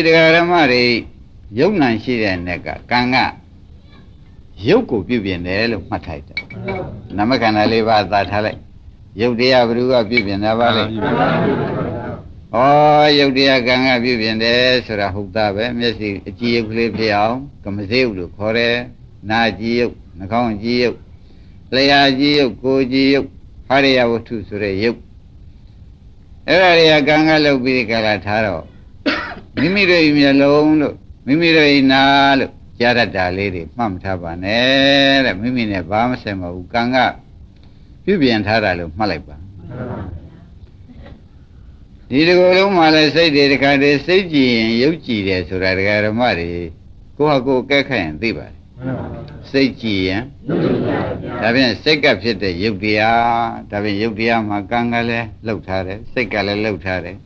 တရားဓမ္မတွေယုံ nant ရှိတဲ့နဲ့ကကံကယုတ်ကိုပြုပြင်တယ်လို့မှတ်ထိုက်တယ်နာမခန္ဓာ၄ပါးသာထားလိုက်ယုတ်တရားဘယ်သူကပြုပြင်တာပါလဲဩယုတ်တရားကံကပြုပြင်တယ်ဆိုတာဟုတ်သားပဲမျက်စိအကြည့်ရုပ်ကလေးဖြစ်အောင်ကမစေဥလို့ခေါ်တယ်နာကြည့်ရုပ်နှာခေါင်းကြည့်ရုပ်လျှာကြည့်ရုပ်ကိုယ်ကြည့်ရုပ်ဖရိယဝတ္ထုဆိုတဲ့ရုပ်အဲ့ဒါတွေကကံကလုပ်ပြီးကြလာထားတော့မိမိတို့မျက်လုံးလို့မိမိတို့နာလို့ကြားတတ်တာလေးတွေမှတ်မထားပါနဲ့တဲ့မိမိနဲ့ဘာမှဆိုင်မဘူးကံကပြုပြင်ထားတာလို့မှတ်လိုက်ပါဒီတကူလုံးမှလည်းစိတ်တွေတခါတည်းစိတ်ကြည်ရင်ရုပ်ကြည်တယ်ဆိုတာဒကာဓမ္မတွေကိုယ့်ဟာကိုယ်ကဲခတ်ရင်သိပါတယ်စိတ်ကြည်ရင်ဒါဖြင့်စိတ်ကဖြစ်တဲ့ရုပ်တရားဒါဖြင့်ရုပ်တရားမှာကံကလည်းလှုပ်ထားတယ်စိတ်ကလည်းလှုပ်ထားတယ်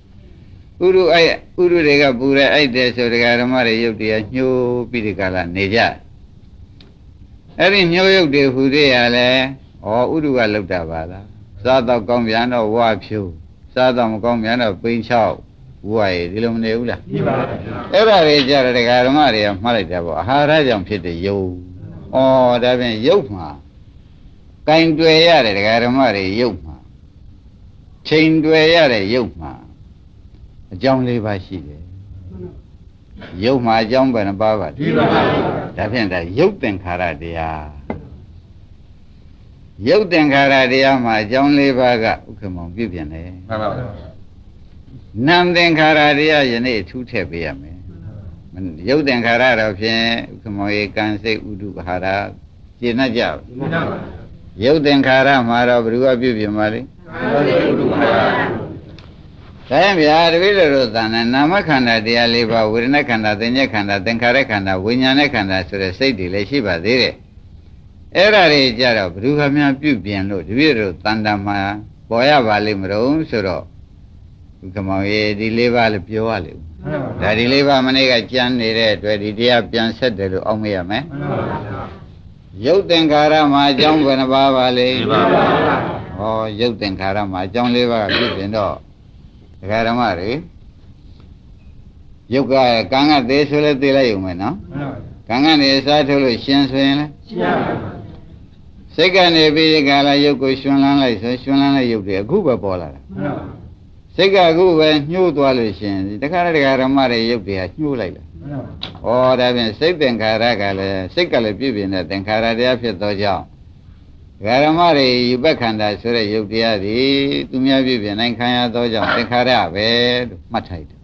ဥရုတွေကပူရဲအိုက်တယ်ဆိုဒကာဓမ္မတွေရုပ်တရားညှိုးပြီးဒီကလာနေကြအဲ့ဒီညှိုးရုပ်တွေဟူသေးရလဲဩဥရုကလှုပ်တာပါလားစားတော့ကောင်းပြန်တော့ဝါဖြူစားတော့မကောင်းပြန်တော့ပိန်ချောက်ဝါရည်ဒီလိုမနေဘူးလားမှန်ပါဗျာအဲ့ဒါတွေကြတော့ဒကာဓမ္မတွေကမှတ်လိုက်တာပေါ့အာဟာရကြောင့်ဖြစ်တဲ့ယုတ်ဩဒါဖြင့်ယုတ်မှာကင်တွယ်ရတယ်ဒကာဓမ္မတွေယုတ်မှာချိန်တွယ်ရတဲ့ယုတ်မှာအကြောင်း၄ပါးရှိတယ်ယုတ်မှာအကြောင်းဘယ်နှပါးပါလဲ၄ပါးပါဒါဖြင့်ဒါယုတ်သင်္ခါရတရားယုတ်သင်္ခါရတရားမှာအကြောင်း၄ပါးကဥက္ကမောင်ပြုပြင်တယ်မှန်ပါဗျာနာမ်သင်္ခါရတရားယနေ့ထူးထည့်ပေးရမယ်ယုတ်သင်္ခါရတော့ဖြင့်ဥက္ကမောင်ရေကံစိတ်ဥဒုဟာရရှင်းတတ်ကြပါယုတ်သင်္ခါရမှာတော့ဘယ်သူကပြုပြင်ပါလဲဥဒုဟာရဒါရင်ဗျာတပည့်တော်တို့သာနာမခန္ဓာတရား၄ပါးဝေဒနာခန္ဓာသင်္ညေခန္ဓာသင်္ခါရခန္ဓာဝိညာဉ်ခန္ဓာဆိုတဲ့စိတ်တွေလည်းရှိပါသေးတယ်အဲ့ဒါတွေကြတော့ဘ누구မှပြုပြင်လို့တပည့်တော်တန်တမှာပေါ်ရပါလိမ့်မလို့ဆိုတော့ဥက္ကမောင်ရေဒီ၄ပါးလည်းပြောရလိမ့်ဒါဒီ၄ပါးမနေ့ကကြမ်းနေတဲ့အတွက်ဒီတရားပြန်ဆက်တယ်လို့အောက်မေ့ရမယ်ယုတ်သင်္ခါရမှာအကြောင်းဘယ်နှပါးပါလဲ၄ပါးပါဟောယုတ်သင်္ခါရမှာအကြောင်း၄ပါးပြုပြင်တော့ဒကာဓမ္မတွေယုတ်ကကံကသေးဆိုလဲသေးလိုက်ရုံပဲနော်ကံကနေစားထုတ်လို့ရှင်ဆိုရင်လဲရှင်းပါဘူးစိတ်ကနေပြီးဒီကလာယုတ်ကိုရှင်လန်းလိုက်ဆိုရှင်လန်းလိုက်ယုတ်တွေအခုပဲပေါ်လာတာစိတ်ကအခုပဲညှိုးသွားလို့ရှင်တခါတခါဓမ္မတွေယုတ်တွေကညှိုးလိုက်လားဩဒါဖြင့်စိတ်သင်္ခါရကလည်းစိတ်ကလည်းပြည့်ပြည့်နဲ့သင်္ခါရတရားဖြစ်သောကြောင့်ဓမ္မတွေယူပက္ခန္တာဆိုတဲ့ယုတ်တရားတွေသူများပြည့်ပြည့်နိုင်ခံရသောကြောင့်သင်္ခါရပဲလို့မှတ်ထိုက်တယ်